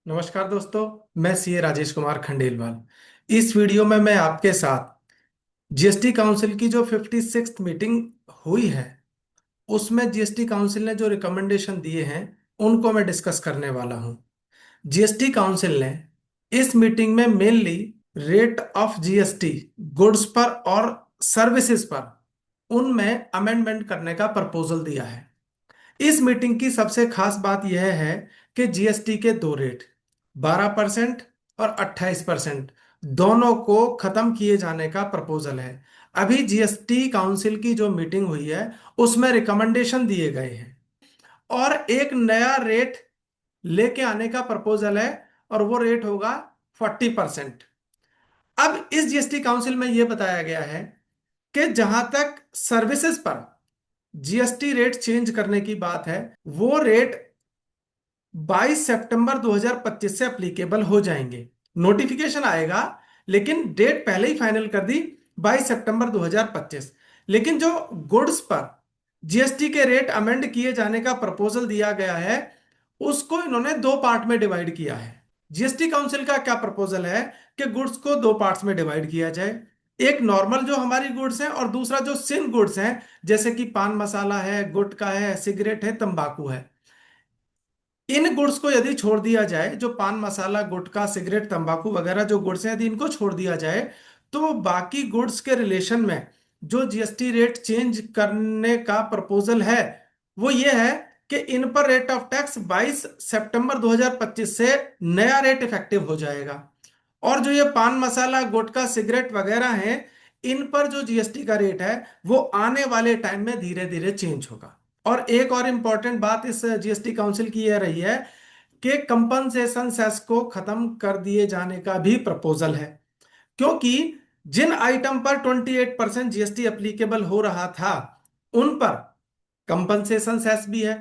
नमस्कार दोस्तों। मैं सीए राजेश कुमार खंडेलवाल। इस वीडियो में मैं आपके साथ जीएसटी काउंसिल की जो 56th मीटिंग हुई है उसमें जीएसटी काउंसिल ने जो रिकमेंडेशन दिए हैं उनको मैं डिस्कस करने वाला हूं। जीएसटी काउंसिल ने इस मीटिंग में mainly rate of GST goods पर और सर्विसेज पर उनमें अमेंडमेंट करने का प्रपोजल दिया है। इस मीटिंग की सबसे खास बात यह है कि जीएसटी के दो रेट 12% और 28% दोनों को खत्म किए जाने का प्रपोजल है। अभी जीएसटी काउंसिल की जो मीटिंग हुई है उसमें रिकमेंडेशन दिए गए हैं और एक नया रेट लेके आने का प्रपोजल है और वो रेट होगा 40%। अब इस जीएसटी काउंसिल में यह बताया गया है कि जहां तक सर्विसेज पर जीएसटी रेट चेंज करने की बात है वो रेट 22 सितंबर 2025 से एप्लीकेबल हो जाएंगे। नोटिफिकेशन आएगा लेकिन डेट पहले ही फाइनल कर दी, 22 सितंबर 2025। लेकिन जो गुड्स पर जीएसटी के रेट अमेंड किए जाने का प्रपोजल दिया गया है उसको इन्होंने दो पार्ट में डिवाइड किया है। जीएसटी काउंसिल का क्या प्रपोजल है कि गुड्स को दो पार्ट्स में डिवाइड किया जाए। एक नॉर्मल जो हमारी गुड्स हैं और दूसरा जो सिन गुड्स हैं, जैसे कि पान मसाला है, गुटखा है, सिगरेट है, तंबाकू है। इन गुड्स को यदि छोड़ दिया जाए, जो पान मसाला, गुटखा, सिगरेट, तंबाकू वगैरह जो गुड्स हैं, यदि इनको छोड़ दिया जाए तो बाकी गुड्स के रिलेशन में जो जीएसटी रेट चेंज करने का प्रपोजल है वो ये है कि इन पर रेट ऑफ टैक्स 22 सितंबर 2025 से नया रेट इफेक्टिव हो जाएगा। और जो ये पान मसाला, गुटखा, सिगरेट वगैरह हैं, इन पर जो जीएसटी का रेट है वो आने वाले टाइम में धीरे धीरे चेंज होगा। और एक और इंपॉर्टेंट बात इस जीएसटी काउंसिल की यह रही है कि कंपनसेशन सेस को खत्म कर दिए जाने का भी प्रपोजल है, क्योंकि जिन आइटम पर 28% जीएसटी एप्लीकेबल हो रहा था उन पर कंपनसेशन सेस भी है।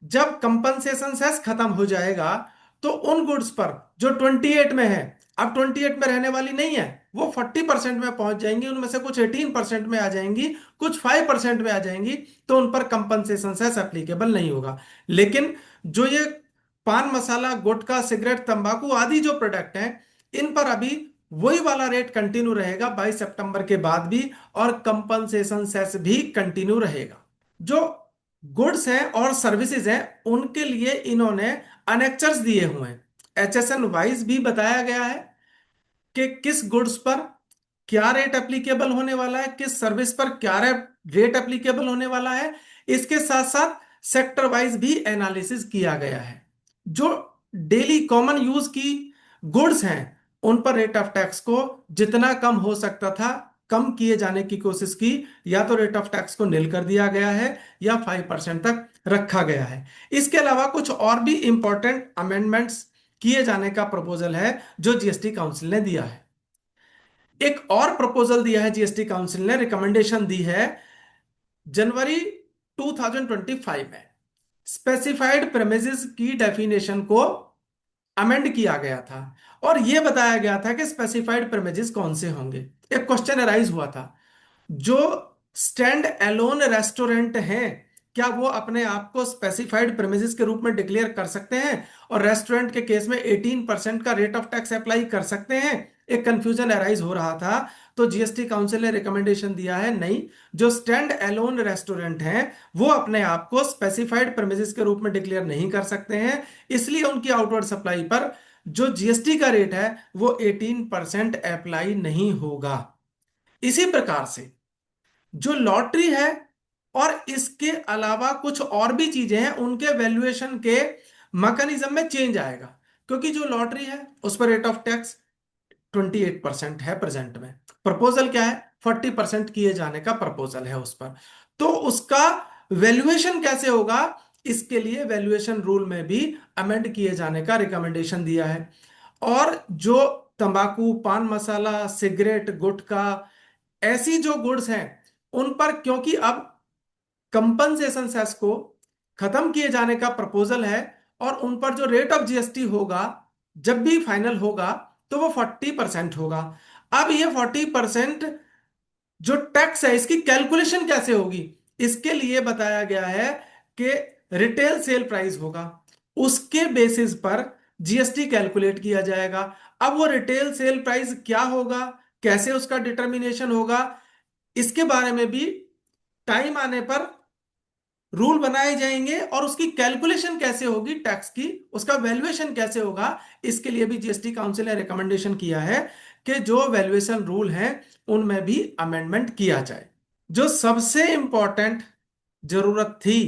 जब कंपनसेशन सेस खत्म हो जाएगा तो उन गुड्स पर जो 28 में है, अब 28 में रहने वाली नहीं है, वो 40% में पहुंच जाएंगी। उनमें से कुछ 18% में आ जाएंगी, कुछ 5% में आ जाएंगी, तो उन पर कंपनसेशन सेस एप्लीकेबल नहीं होगा। लेकिन जो ये पान मसाला, गुटखा, सिगरेट, तंबाकू आदि जो प्रोडक्ट हैं इन पर अभी वही वाला रेट कंटिन्यू रहेगा 22 सितंबर के बाद भी, और कंपनसेशन सेस भी कंटिन्यू रहेगा। जो गुड्स हैं और सर्विसेज हैं उनके लिए इन्होंने अनेक्चर्स दिए हुए हैं। एचएसएन वाइज भी बताया गया है कि किस गुड्स पर क्या रेट एप्लीकेबल होने वाला है, किस सर्विस पर क्या रेट एप्लीकेबल होने वाला है। इसके साथ साथ सेक्टर वाइज भी एनालिसिस किया गया है। जो डेली कॉमन यूज की गुड्स हैं उन पर रेट ऑफ टैक्स को जितना कम हो सकता था कम किए जाने की कोशिश की। या तो रेट ऑफ टैक्स को निल कर दिया गया है या 5% तक रखा गया है। इसके अलावा कुछ और भी इंपॉर्टेंट अमेंडमेंट्स किए जाने का प्रपोजल है जो जीएसटी काउंसिल ने दिया है। एक और प्रपोजल दिया है जीएसटी काउंसिल ने, रिकमेंडेशन दी है जनवरी 2025 में। स्पेसिफाइड प्रेमिसेस की डेफिनेशन को अमेंड किया गया था और यह बताया गया था कि स्पेसिफाइड प्रेमिसेस कौन से होंगे। एक क्वेश्चन अराइज हुआ था, जो स्टैंड एलोन रेस्टोरेंट हैं क्या वो अपने आप को स्पेसिफाइड प्रेमिसेस के रूप में डिक्लेयर कर सकते हैं और रेस्टोरेंट के केस में 18% का रेट ऑफ टैक्स अप्लाई कर सकते हैं। एक कंफ्यूजन अराइज हो रहा था, तो जीएसटी काउंसिल ने रिकमेंडेशन दिया है नहीं, जो स्टैंड एलोन रेस्टोरेंट हैं वो अपने आप को स्पेसिफाइड प्रेमिसेस के रूप में डिक्लेयर नहीं कर सकते हैं, इसलिए उनकी आउटवर्ड सप्लाई पर जो जीएसटी का रेट है वो 18% अप्लाई नहीं होगा। इसी प्रकार से जो लॉटरी है और इसके अलावा कुछ और भी चीजें हैं उनके वैल्यूएशन के मैकेनिज्म में चेंज आएगा, क्योंकि जो लॉटरी है उस पर रेट ऑफ टैक्स 28% है प्रेजेंट में। प्रपोजल क्या है, 40% किए जाने का प्रपोजल है उस पर। तो उसका वैल्यूएशन कैसे होगा, इसके लिए वैल्यूएशन रूल में भी अमेंड किए जाने का रिकमेंडेशन दिया है। और जो तंबाकू, पान मसाला, सिगरेट, गुटखा ऐसी जो गुड्स हैं उन पर, क्योंकि अब कंपनसेशन सेस को खत्म किए जाने का प्रपोजल है और उन पर जो रेट ऑफ जीएसटी होगा जब भी फाइनल होगा तो वो 40% होगा। अब ये 40% जो टैक्स है इसकी कैलकुलेशन कैसे होगी, इसके लिए बताया गया है कि रिटेल सेल प्राइस होगा, उसके बेसिस पर जीएसटी कैलकुलेट किया जाएगा। अब वो रिटेल सेल प्राइस क्या होगा, कैसे उसका डिटर्मिनेशन होगा, इसके बारे में भी टाइम आने पर रूल बनाए जाएंगे, और उसकी कैलकुलेशन कैसे होगी टैक्स की, उसका वैल्यूएशन कैसे होगा, इसके लिए भी जीएसटी काउंसिल ने रिकमेंडेशन किया है कि जो वैल्यूएशन रूल हैं उनमें भी अमेंडमेंट किया जाए। जो सबसे इंपॉर्टेंट जरूरत थी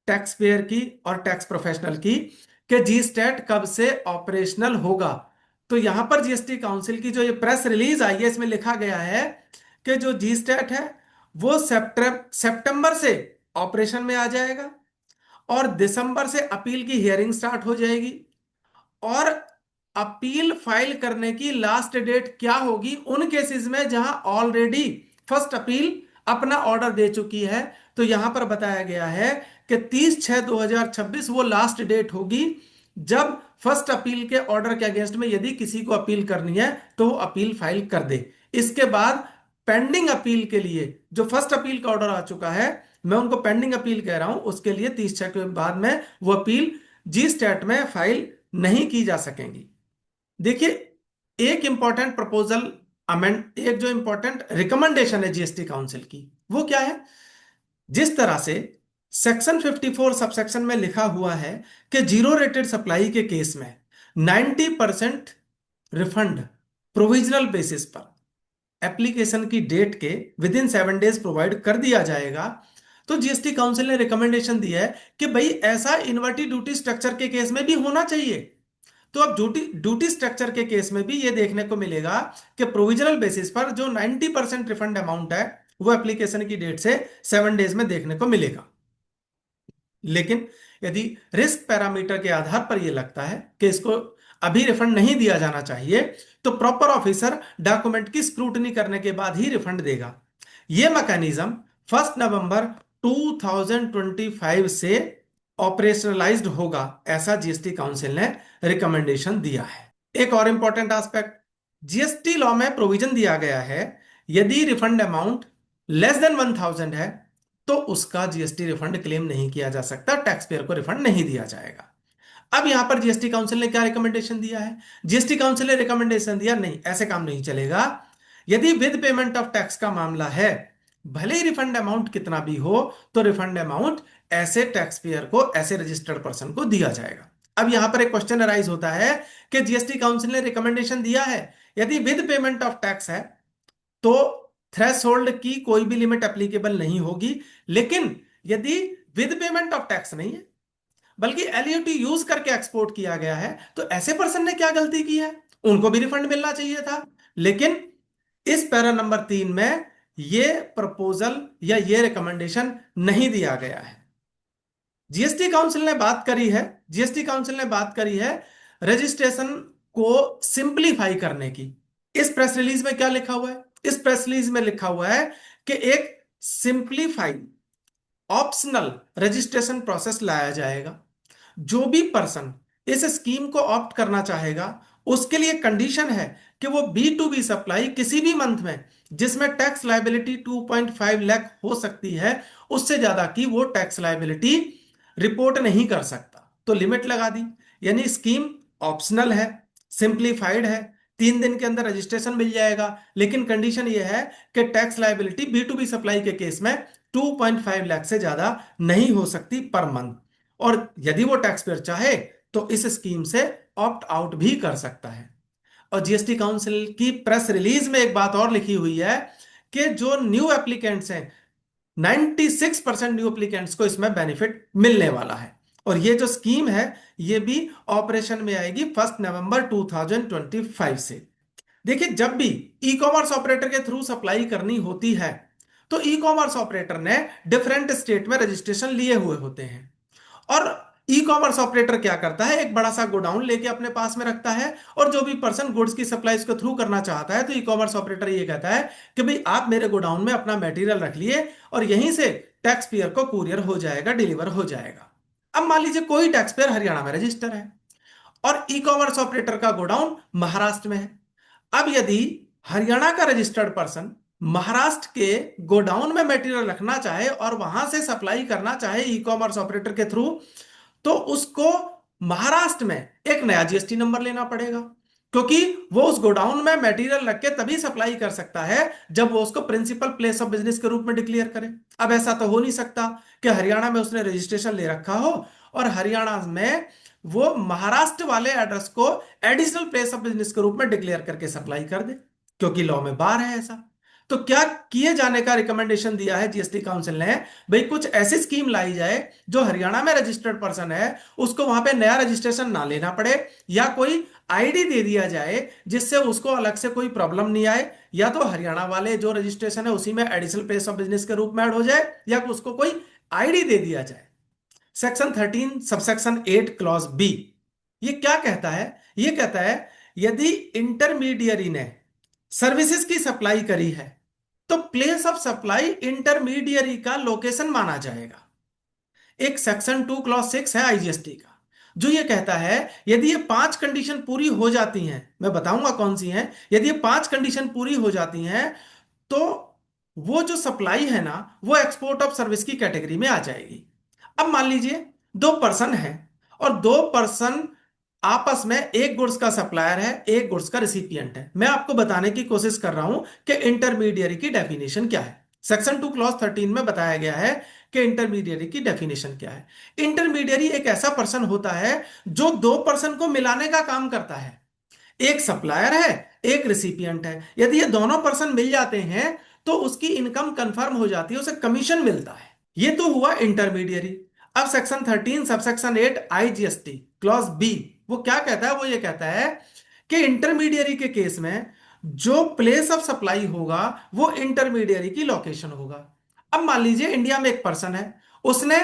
टैक्स पेयर की और टैक्स प्रोफेशनल की, कि जी स्टैट कब से ऑपरेशनल होगा, तो यहां पर जीएसटी काउंसिल की जो ये प्रेस रिलीज आई है इसमें लिखा गया है कि जो जी स्टैट है वो सितंबर से ऑपरेशन में आ जाएगा, और दिसंबर से अपील की हियरिंग स्टार्ट हो जाएगी, और अपील फाइल करने की लास्ट डेट क्या होगी उन केसेस में जहां ऑलरेडी फर्स्ट अपील अपना ऑर्डर दे चुकी है। तो यहां पर बताया गया है कि 30/6/2026 वो लास्ट डेट होगी जब फर्स्ट अपील के ऑर्डर के अगेंस्ट में यदि किसी को अपील करनी है तो वो अपील फाइल कर दे। इसके बाद पेंडिंग अपील के लिए जो फर्स्ट अपील का ऑर्डर आ चुका है, मैं उनको पेंडिंग अपील कह रहा हूं, उसके लिए 30/6 के बाद में वो अपील जी स्टैट में फाइल नहीं की जा सकेंगी। देखिए, एक इंपॉर्टेंट प्रपोजल अमेंड, एक जो इंपॉर्टेंट रिकमेंडेशन है जीएसटी काउंसिल की, वो क्या है? जिस तरह से सेक्शन 54 सबसेक्शन में लिखा हुआ है कि जीरो रेटेड सप्लाई के केस में 90% रिफंड प्रोविजनल बेसिस पर एप्लीकेशन की डेट के विद इन 7 डेज प्रोवाइड कर दिया जाएगा, तो जीएसटी काउंसिल ने रिकमेंडेशन दिया है कि भाई ऐसा इन्वर्टी ड्यूटी स्ट्रक्चर के केस में भी होना चाहिए। तो अब ड्यूटी ड्यूटी स्ट्रक्चर के केस में भी ये देखने को मिलेगा कि प्रोविजनल बेसिस पर जो 90% रिफंड अमाउंट है वो एप्लीकेशन की डेट से 7 डेज में देखने को मिलेगा। लेकिन यदि रिस्क पैरामीटर के आधार पर यह लगता है कि इसको अभी रिफंड नहीं दिया जाना चाहिए, तो प्रॉपर ऑफिसर डॉक्यूमेंट की स्क्रूटनी करने के बाद ही रिफंड देगा। यह मैकेनिज्म 1 नवंबर 2025 से ऑपरेशनलाइज्ड होगा, ऐसा जीएसटी काउंसिल ने रिकमेंडेशन दिया है। एक और इंपॉर्टेंट एस्पेक्ट, जीएसटी लॉ में प्रोविजन दिया गया है यदि रिफंड अमाउंट लेस देन 1000 है तो उसका जीएसटी रिफंड क्लेम नहीं किया जा सकता, टैक्स पेयर को रिफंड नहीं दिया जाएगा। अब यहां पर जीएसटी काउंसिल ने क्या रिकमेंडेशन दिया है? जीएसटी काउंसिल ने रिकमेंडेशन दिया, नहीं ऐसे काम नहीं चलेगा। यदि विद पेमेंट ऑफ टैक्स का मामला है, भले ही रिफंड अमाउंट कितना भी हो, तो रिफंड अमाउंट ऐसे टैक्स पेयर को, ऐसे रजिस्टर्ड पर्सन को दिया जाएगा। अब यहां पर एक क्वेश्चन अराइज होता है कि जीएसटी काउंसिल ने रिकमेंडेशन दिया है यदि विद पेमेंट ऑफ टैक्स है तो थ्रेश होल्ड की कोई भी लिमिट एप्लीकेबल नहीं होगी, लेकिन यदि विद पेमेंट ऑफ टैक्स नहीं है बल्कि एलयूटी यूज करके एक्सपोर्ट किया गया है, तो ऐसे पर्सन ने क्या गलती की है? उनको भी रिफंड मिलना चाहिए था। लेकिन इस पैरा नंबर 3 में यह प्रपोजल या यह रिकमेंडेशन नहीं दिया गया है। जीएसटी काउंसिल ने बात करी है, जीएसटी काउंसिल ने बात करी है रजिस्ट्रेशन को सिंपलीफाई करने की। इस प्रेस रिलीज में क्या लिखा हुआ है? इस प्रेस रिलीज में लिखा हुआ है कि एक सिंपलीफाइड ऑप्शनल रजिस्ट्रेशन प्रोसेस लाया जाएगा। जो भी पर्सन इस स्कीम को ऑप्ट करना चाहेगा उसके लिए कंडीशन है कि वो B2B सप्लाई किसी भी मंथ में जिसमें टैक्स लायबिलिटी 2.5 लाख हो सकती है, उससे ज्यादा की वो टैक्स लायबिलिटी रिपोर्ट नहीं कर सकता। तो लिमिट लगा दी, यानी स्कीम ऑप्शनल है, सिंप्लीफाइड है, 3 दिन के अंदर रजिस्ट्रेशन मिल जाएगा, लेकिन कंडीशन यह है कि टैक्स लायबिलिटी B2B सप्लाई के केस में 2.5 लाख से ज्यादा नहीं हो सकती पर मंथ। और यदि वो टैक्स पेयर चाहे तो इस स्कीम से ऑप्ट आउट भी कर सकता है। और जीएसटी काउंसिल की प्रेस रिलीज में एक बात और लिखी हुई है कि जो न्यू एप्लीकेंट्स हैं, 96% न्यू एप्लीकेंट्स को इसमें बेनिफिट मिलने वाला है। और ये जो स्कीम है ये भी ऑपरेशन में आएगी 1 नवंबर 2025 से। देखिए, जब भी ई कॉमर्स ऑपरेटर के थ्रू सप्लाई करनी होती है तो ई कॉमर्स ऑपरेटर ने डिफरेंट स्टेट में रजिस्ट्रेशन लिए हुए होते हैं, और ई कॉमर्स ऑपरेटर क्या करता है, एक बड़ा सा गोडाउन लेके अपने पास में रखता है, और जो भी पर्सन गुड्स की सप्लाई इसको थ्रू करना चाहता है तो ई कॉमर्स ऑपरेटर ये कहता है कि भाई आप मेरे गोडाउन में अपना मटेरियल रख लिए और यहीं से टैक्स पेयर को कुरियर हो जाएगा, डिलीवर हो जाएगा। अब मान लीजिए कोई टैक्स पेयर हरियाणा में रजिस्टर है और ई कॉमर्स ऑपरेटर का गोडाउन महाराष्ट्र में है। अब यदि हरियाणा का रजिस्टर्ड पर्सन महाराष्ट्र के गोडाउन में मटेरियल रखना चाहे और वहां से सप्लाई करना चाहे ई कॉमर्स ऑपरेटर के थ्रू, तो उसको महाराष्ट्र में एक नया जीएसटी नंबर लेना पड़ेगा, क्योंकि वो उस गोडाउन में मटेरियल रख के तभी सप्लाई कर सकता है जब वो उसको प्रिंसिपल प्लेस ऑफ बिजनेस के रूप में डिक्लेयर करे। अब ऐसा तो हो नहीं सकता कि हरियाणा में उसने रजिस्ट्रेशन ले रखा हो और हरियाणा में वो महाराष्ट्र वाले एड्रेस को एडिशनल प्लेस ऑफ बिजनेस के रूप में डिक्लेयर करके सप्लाई कर दे, क्योंकि लॉ में बार है ऐसा। तो क्या किए जाने का रिकमेंडेशन दिया है जीएसटी काउंसिल ने, भाई कुछ ऐसी स्कीम लाई जाए जो हरियाणा में रजिस्टर्ड पर्सन है उसको वहां पे नया रजिस्ट्रेशन ना लेना पड़े, या कोई आईडी दे दिया जाए जिससे उसको अलग से कोई प्रॉब्लम नहीं आए, या तो हरियाणा वाले जो रजिस्ट्रेशन है उसी में एडिशनल प्लेस ऑफ बिजनेस के रूप में ऐड हो जाए, या उसको कोई आईडी दे दिया जाए। सेक्शन 13 सबसेक्शन 8 क्लॉज बी ये क्या कहता है? ये कहता है यदि इंटरमीडियरी ने सर्विसेज की सप्लाई करी है तो प्लेस ऑफ सप्लाई इंटरमीडियरी का लोकेशन माना जाएगा। एक सेक्शन 2 क्लॉज 6 है आईजीएसटी का, जो ये कहता है यदि ये पांच कंडीशन पूरी हो जाती हैं, मैं बताऊंगा कौन सी हैं, यदि ये पांच कंडीशन पूरी हो जाती हैं तो वो जो सप्लाई है ना वो एक्सपोर्ट ऑफ सर्विस की कैटेगरी में आ जाएगी। अब मान लीजिए दो पर्सन है और दो पर्सन आपस में एक गुड्स का सप्लायर है एक गुड्स का रिसिपिएंट है। मैं आपको बताने की कोशिश कर रहा हूं कि इंटरमीडियरी की डेफिनेशन क्या है। सेक्शन 2 क्लॉज 13 में बताया गया है कि इंटरमीडियरी की डेफिनेशन क्या है। इंटरमीडियरी एक ऐसा पर्सन होता है जो दो पर्सन को मिलाने का काम करता है। एक सप्लायर है एक रिसिपिएंट है, यदि ये दोनों पर्सन मिल जाते हैं तो उसकी इनकम कंफर्म हो जाती है, उसे कमीशन मिलता है। ये तो हुआ इंटरमीडियरी। अब section 13 subsection 8 IGST clause B वो क्या कहता है? वो ये कहता है कि इंटरमीडियरी के केस में जो प्लेस ऑफ सप्लाई होगा वो इंटरमीडियरी की लोकेशन होगा। अब मान लीजिए इंडिया में एक पर्सन है, उसने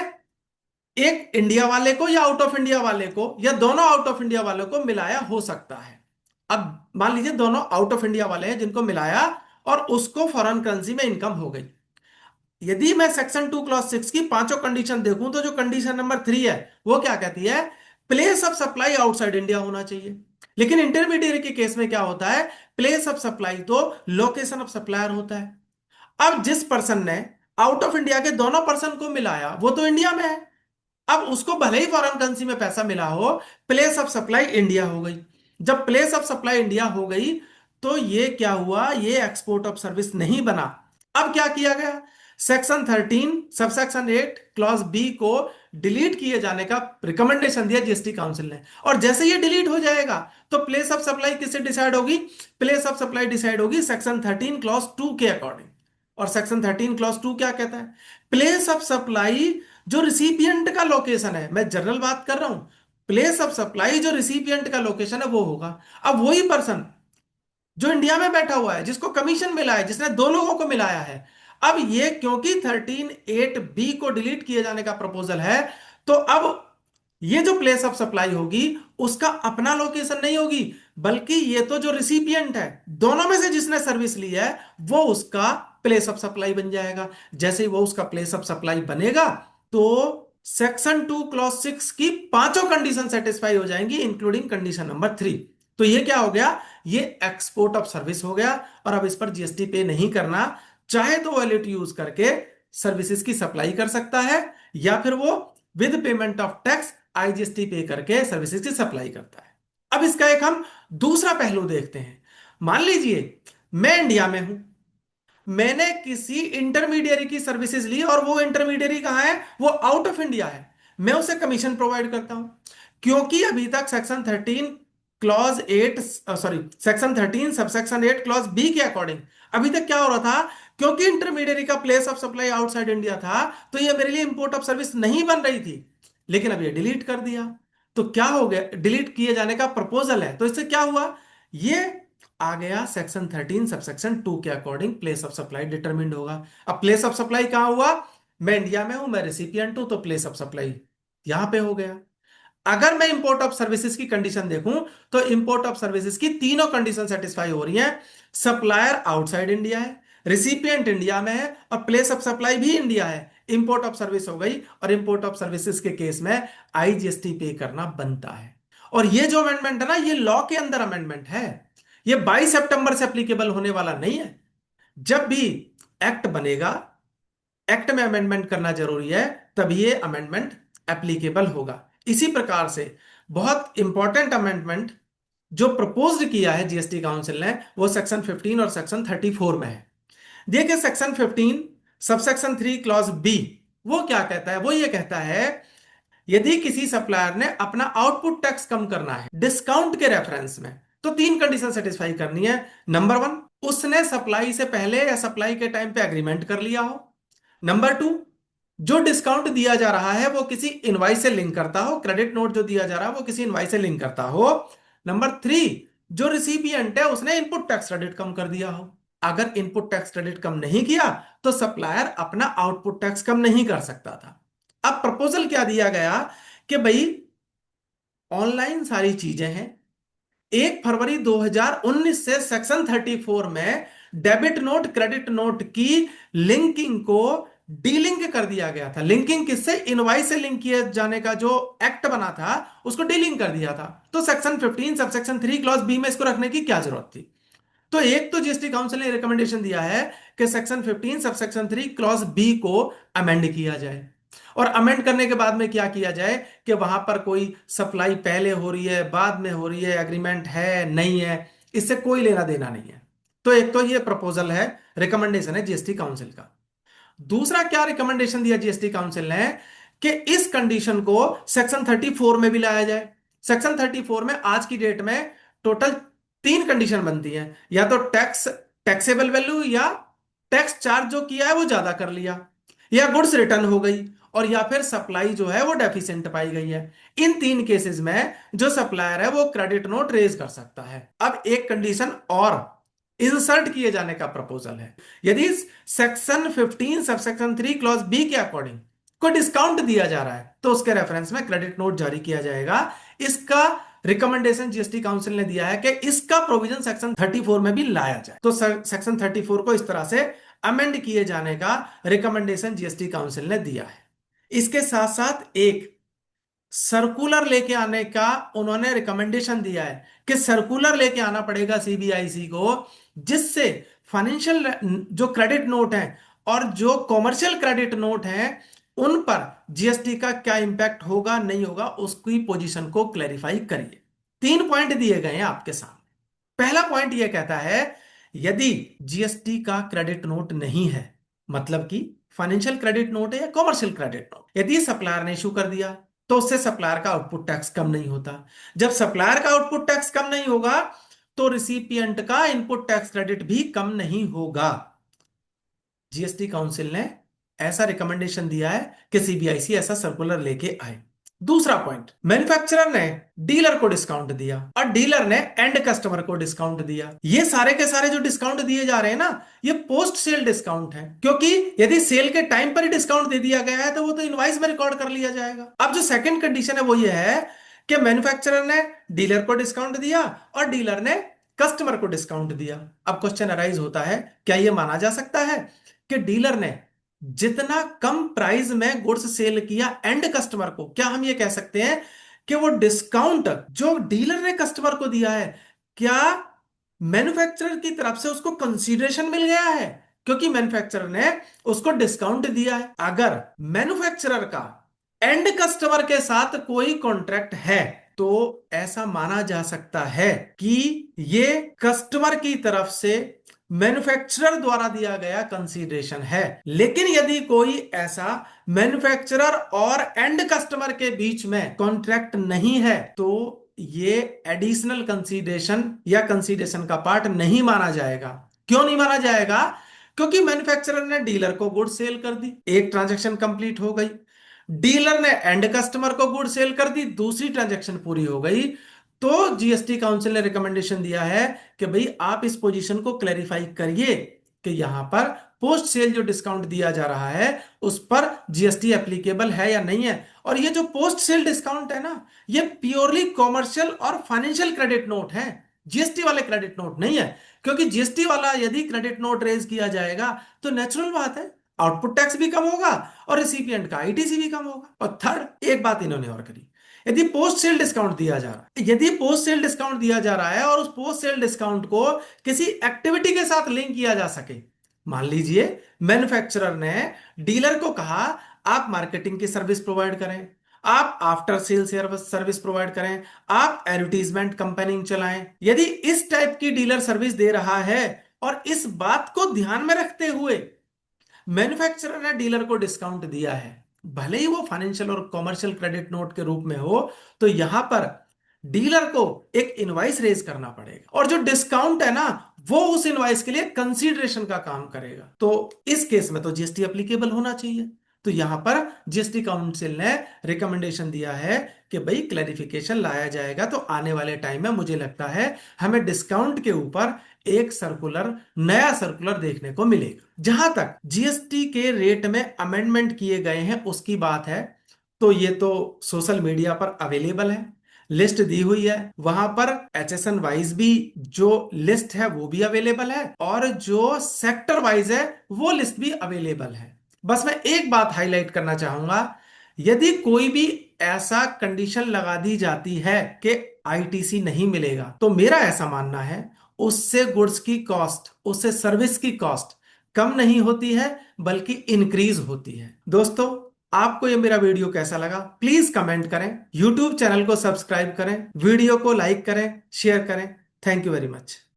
एक इंडिया वाले को या आउट ऑफ इंडिया वाले को या दोनों आउट ऑफ इंडिया वालों को मिलाया हो सकता है। अब मान लीजिए दोनों आउट ऑफ इंडिया वाले हैं जिनको मिलाया और उसको फॉरेन करेंसी में इनकम हो गई। यदि मैं सेक्शन 2 क्लॉज 6 की पांचों कंडीशन देखूं तो जो कंडीशन नंबर 3 है वो क्या कहती है? Place of supply outside India होना चाहिए। लेकिन इंटरमीडिएट के केस में क्या होता है? प्लेस ऑफ सप्लाई तो लोकेशन ऑफ सप्लायर होता है। अब जिस पर्सन ने आउट ऑफ इंडिया के दोनों पर्सन को मिलाया वो तो इंडिया में है, अब उसको भले ही फॉरेन करेंसी में पैसा मिला हो, प्लेस ऑफ सप्लाई इंडिया हो गई। जब प्लेस ऑफ सप्लाई इंडिया हो गई तो ये क्या हुआ? ये एक्सपोर्ट ऑफ सर्विस नहीं बना। अब क्या किया गया? सेक्शन 13 सबसेक्शन 8 क्लॉज बी को डिलीट किए जाने का रिकमेंडेशन दिया जीएसटी काउंसिल ने। और जैसे ये डिलीट हो जाएगा तो प्लेस ऑफ सप्लाई किससे डिसाइड होगी? प्लेस ऑफ सप्लाई डिसाइड होगी सेक्शन 13 क्लॉज 2 के अकॉर्डिंग। और सेक्शन 13 क्लॉज 2 क्या कहता है? प्लेस ऑफ सप्लाई जो रिसिपिएंट का लोकेशन है, मैं जनरल बात कर रहा हूं, प्लेस ऑफ सप्लाई जो रिसिपिएंट का लोकेशन है वो होगा। अब वही पर्सन जो इंडिया में बैठा हुआ है जिसको कमीशन मिला है जिसने दो लोगों को मिलाया है, अब ये क्योंकि 13(8)(b) को डिलीट किए जाने का प्रपोजल है तो अब ये जो प्लेस ऑफ सप्लाई होगी उसका अपना लोकेशन नहीं होगी, बल्कि ये तो जो रिसिपिएंट है दोनों में से जिसने सर्विस ली है वो उसका प्लेस ऑफ सप्लाई बन जाएगा। जैसे ही वो उसका प्लेस ऑफ सप्लाई बनेगा तो सेक्शन 2 क्लॉज 6 की पांचों कंडीशन सेटिस्फाई हो जाएंगी इंक्लूडिंग कंडीशन नंबर 3। तो ये क्या हो गया? ये एक्सपोर्ट ऑफ सर्विस हो गया और अब इस पर जीएसटी पे नहीं करना, चाहे तो वैलिड यूज करके सर्विसेज की सप्लाई कर सकता है या फिर वो with payment of tax IGST पे करके सर्विसेज की सप्लाई करता है। अब इसका एक हम दूसरा पहलू देखते हैं। मान लीजिए मैं इंडिया में हूं, मैंने किसी इंटरमीडियरी की सर्विसेज ली और वो इंटरमीडियरी कहां है? वो आउट ऑफ इंडिया है। मैं उसे कमीशन प्रोवाइड करता हूं, क्योंकि अभी तक section 13 clause 8 sorry section 13 subsection 8 clause B के अकॉर्डिंग अभी तक क्या हो रहा था? क्योंकि इंटरमीडियरी का place of supply outside India था तो ये मेरे लिए इंपोर्ट ऑफ सर्विस नहीं बन रही थी, लेकिन अब ये डिलीट कर दिया। तो क्या हो गया? डिलीट किए जाने का प्रपोजल है तो इससे क्या हुआ? ये आ गया सेक्शन 13 सबसेक्शन 2 के according place of supply determined होगा। अब प्लेस ऑफ सप्लाई कहां हुआ? मैं इंडिया में हूं, मैं रेसिपिएंट हूं, तो प्लेस ऑफ सप्लाई यहां पे हो गया। अगर मैं इंपोर्ट ऑफ सर्विसेज की कंडीशन देखूं तो इंपोर्ट ऑफ सर्विसेज की तीनों कंडीशन सेटिस्फाई हो रही हैं। सप्लायर आउटसाइड इंडिया है, रिसिपिएंट इंडिया में है और प्लेस ऑफ सप्लाई भी इंडिया है। इंपोर्ट ऑफ सर्विस हो गई और इंपोर्ट ऑफ सर्विसेज के केस में आईजीएसटी पे करना बनता है। और ये जो अमेंडमेंट है ना ये लॉ के अंदर अमेंडमेंट है, ये 22 सितंबर से एप्लीकेबल होने वाला नहीं है। जब भी एक्ट बनेगा, एक्ट में अमेंडमेंट करना जरूरी है, तभी ये अमेंडमेंट एप्लीकेबल होगा। इसी प्रकार से बहुत इंपॉर्टेंट अमेंडमेंट जो प्रपोज्ड किया है जीएसटी काउंसिल ने, वो सेक्शन 15 और सेक्शन 34 में है। देखिए सेक्शन 15 सबसेक्शन 3 क्लॉज बी, वो क्या कहता है? वो ये कहता है यदि किसी सप्लायर ने अपना आउटपुट टैक्स कम करना है डिस्काउंट के रेफरेंस में, तो तीन कंडीशन सेटिस्फाई करनी है। नंबर वन, उसने सप्लाई से पहले या सप्लाई के टाइम पे एग्रीमेंट कर लिया हो। नंबर टू, जो डिस्काउंट दिया जा रहा है वो किसी इनवाइस से लिंक करता हो, क्रेडिट नोट जो दिया जा रहा है वो किसी इनवाइस से लिंक करता हो। नंबर थ्री, जो रिसिपिएंट है उसने इनपुट टैक्स क्रेडिट कम कर दिया हो। अगर इनपुट टैक्स क्रेडिट कम नहीं किया तो सप्लायर अपना आउटपुट टैक्स कम नहीं कर सकता था। अब प्रपोजल क्या दिया गया कि भाई ऑनलाइन सारी चीजें हैं, 1 फरवरी 2019 से सेक्शन 34 में डेबिट नोट क्रेडिट नोट की लिंकिंग को डीलिंक कर दिया गया था। लिंकिंग किससे? इनवाइस से लिंक किए जाने का जो एक्ट बना था उसको डीलिंक कर दिया था। तो सेक्शन 15 सबसेक्शन 3 क्लॉज बी में इसको रखने की क्या जरूरत थी? तो एक तो जीएसटी काउंसिल ने रिकमेंडेशन दिया है कि सेक्शन 15 सबसेक्शन 3 क्लॉज बी को अमेंड किया जाए। और अमेंड करने के बाद में क्या किया जाए कि वहां पर कोई सप्लाई पहले हो रही है बाद में हो रही है, एग्रीमेंट है नहीं है, इससे कोई लेना देना नहीं है। तो एक तो ये प्रपोजल है, रिकमेंडेशन है जीएसटी काउंसिल का। दूसरा क्या रिकमेंडेशन दिया जीएसटी काउंसिल ने कि इस कंडीशन को सेक्शन 34 में भी लाया जाए। सेक्शन 34 में आज की डेट में टोटल तीन कंडीशन बनती है, या तो टैक्सेबल वैल्यू, या टैक्स चार्ज जो किया है वो ज्यादा कर लिया, या गुड्स रिटर्न हो गई, और या फिर सप्लाई जो है वो डेफिशिएंट पाई गई है। इन तीन केसेस में जो सप्लायर है वो क्रेडिट नोट रेज कर सकता है। अब एक कंडीशन और इंसर्ट किए जाने का प्रपोजल है। यदि सेक्शन 15 सबसेक्शन 3 क्लॉज बी के अकॉर्डिंग कोई डिस्काउंट दिया जा रहा है तो उसके रेफरेंस में क्रेडिट नोट जारी किया जाएगा। इसका रिकमेंडेशन जीएसटी काउंसिल ने दिया है कि इसका प्रोविजन सेक्शन 34 में भी लाया जाए। तो सेक्शन 34 को इस तरह से अमेंड किए जाने का रिकमेंडेशन जीएसटी काउंसिल ने दिया है। इसके साथ साथ एक सर्कुलर लेके आने का उन्होंने रिकमेंडेशन दिया है कि सर्कुलर लेके आना पड़ेगा सीबीआईसी को, जिससे फाइनेंशियल जो क्रेडिट नोट है और जो कॉमर्शियल क्रेडिट नोट है उन पर जीएसटी का क्या इंपैक्ट होगा नहीं होगा उसकी पोजीशन को क्लैरिफाई करिए। तीन पॉइंट दिए गए हैं आपके सामने। पहला पॉइंट यह कहता है यदि जीएसटी का क्रेडिट नोट नहीं है, मतलब कि फाइनेंशियल क्रेडिट नोट है या कॉमर्शियल क्रेडिट नोट, यदि सप्लायर ने इशू कर दिया तो उससे सप्लायर का आउटपुट टैक्स कम नहीं होता। जब सप्लायर का आउटपुट टैक्स कम नहीं होगा तो रिसिपिएंट का इनपुट टैक्स क्रेडिट भी कम नहीं होगा। जीएसटी काउंसिल ने ऐसा रिकमेंडेशन दिया है कि सीबीआईसी ऐसा सर्कुलर लेके आए। दूसरा पॉइंट, मैन्युफैक्चरर ने डीलर को डिस्काउंट दिया और डीलर ने एंड कस्टमर को डिस्काउंट दिया। ये सारे के सारे जो डिस्काउंट दिए जा रहे हैं ना, ये पोस्ट सेल डिस्काउंट है, क्योंकि यदि सेल के टाइम पर ही डिस्काउंट दे दिया गया है तो वो तो इनवॉइस में रिकॉर्ड कर लिया जाएगा। अब जो सेकंड कंडीशन है वो ये है कि मैन्युफैक्चरर ने डीलर को डिस्काउंट दिया और डीलर ने कस्टमर को डिस्काउंट दिया। अब क्वेश्चन अराइज होता है, क्या यह माना जा सकता है कि डीलर ने जितना कम प्राइस में गुड्स सेल किया एंड कस्टमर को, क्या हम ये कह सकते हैं कि वो डिस्काउंट जो डीलर ने कस्टमर को दिया है, क्या मैन्युफैक्चरर की तरफ से उसको कंसीडरेशन मिल गया है? क्योंकि मैन्युफैक्चरर ने उसको डिस्काउंट दिया है। अगर मैन्युफैक्चरर का एंड कस्टमर के साथ कोई कॉन्ट्रैक्ट है तो ऐसा माना जा सकता है कि ये कस्टमर की तरफ से मैन्युफैक्चरर द्वारा दिया गया कंसीडरेशन है। लेकिन यदि कोई ऐसा मैन्युफैक्चरर और एंड कस्टमर के बीच में कॉन्ट्रैक्ट नहीं है तो ये एडिशनल कंसीडरेशन या कंसीडरेशन का पार्ट नहीं माना जाएगा। क्यों नहीं माना जाएगा? क्योंकि मैन्युफैक्चरर ने डीलर को गुड सेल कर दी, एक ट्रांजैक्शन कंप्लीट हो गई। डीलर ने एंड कस्टमर को गुड सेल कर दी, दूसरी ट्रांजैक्शन पूरी हो गई। तो जीएसटी काउंसिल ने रिकमेंडेशन दिया है कि भाई आप इस पोजीशन को क्लैरिफाई करिए कि यहां पर पोस्ट सेल जो डिस्काउंट दिया जा रहा है उस पर जीएसटी एप्लीकेबल है या नहीं है। और ये जो पोस्ट सेल डिस्काउंट है ना, ये प्योरली कॉमर्शियल और फाइनेंशियल क्रेडिट नोट है, जीएसटी वाले क्रेडिट नोट नहीं है। क्योंकि जीएसटी वाला यदि क्रेडिट नोट रेज किया जाएगा तो नेचुरल बात है आउटपुट टैक्स भी कम होगा और रिसिपिएंट का आईटीसी भी कम होगा। और थर्ड एक बात इन्होंने और करी, यदि पोस्ट सेल डिस्काउंट दिया जा रहा है, यदि पोस्ट सेल डिस्काउंट दिया जा रहा है और उस पोस्ट सेल डिस्काउंट को किसी एक्टिविटी के साथ लिंक किया जा सके, मान लीजिए मैन्युफैक्चरर ने डीलर को कहा आप मार्केटिंग की सर्विस प्रोवाइड करें, आप आफ्टर सेल सर्विस प्रोवाइड करें, आप एडवर्टीजमेंट कंपेनिंग चलाएं। यदि इस टाइप की डीलर सर्विस दे रहा है और इस बात को ध्यान में रखते हुए मैन्युफैक्चरर ने डीलर को डिस्काउंट दिया है, भले ही वो फाइनेंशियल और कॉमर्शियल क्रेडिट नोट के रूप में हो, तो यहां पर डीलर को एक इनवाइस रेज करना पड़ेगा और जो डिस्काउंट है ना, वो उस इनवाइस के लिए कंसीडरेशन का काम करेगा। तो इस केस में तो जीएसटी एप्लीकेबल होना चाहिए। तो यहां पर जीएसटी काउंसिल ने रिकमेंडेशन दिया है कि भाई क्लैरिफिकेशन लाया जाएगा, तो आने वाले टाइम में मुझे लगता है हमें डिस्काउंट के ऊपर एक सर्कुलर, नया सर्कुलर देखने को मिलेगा। जहां तक जीएसटी के रेट में अमेंडमेंट किए गए हैं उसकी बात है, तो ये तो सोशल मीडिया पर अवेलेबल है, लिस्ट दी हुई है, वहां पर एचएसएन वाइज भी जो लिस्ट है वो भी अवेलेबल है और जो सेक्टर वाइज है वो लिस्ट भी अवेलेबल है। बस मैं एक बात हाईलाइट करना चाहूंगा, यदि कोई भी ऐसा कंडीशन लगा दी जाती है कि आईटीसी नहीं मिलेगा, तो मेरा ऐसा मानना है उससे गुड्स की कॉस्ट, उससे सर्विस की कॉस्ट कम नहीं होती है बल्कि इंक्रीज होती है। दोस्तों, आपको ये मेरा वीडियो कैसा लगा प्लीज कमेंट करें, यूट्यूब चैनल को सब्सक्राइब करें, वीडियो को लाइक करें, शेयर करें। Thank you very much.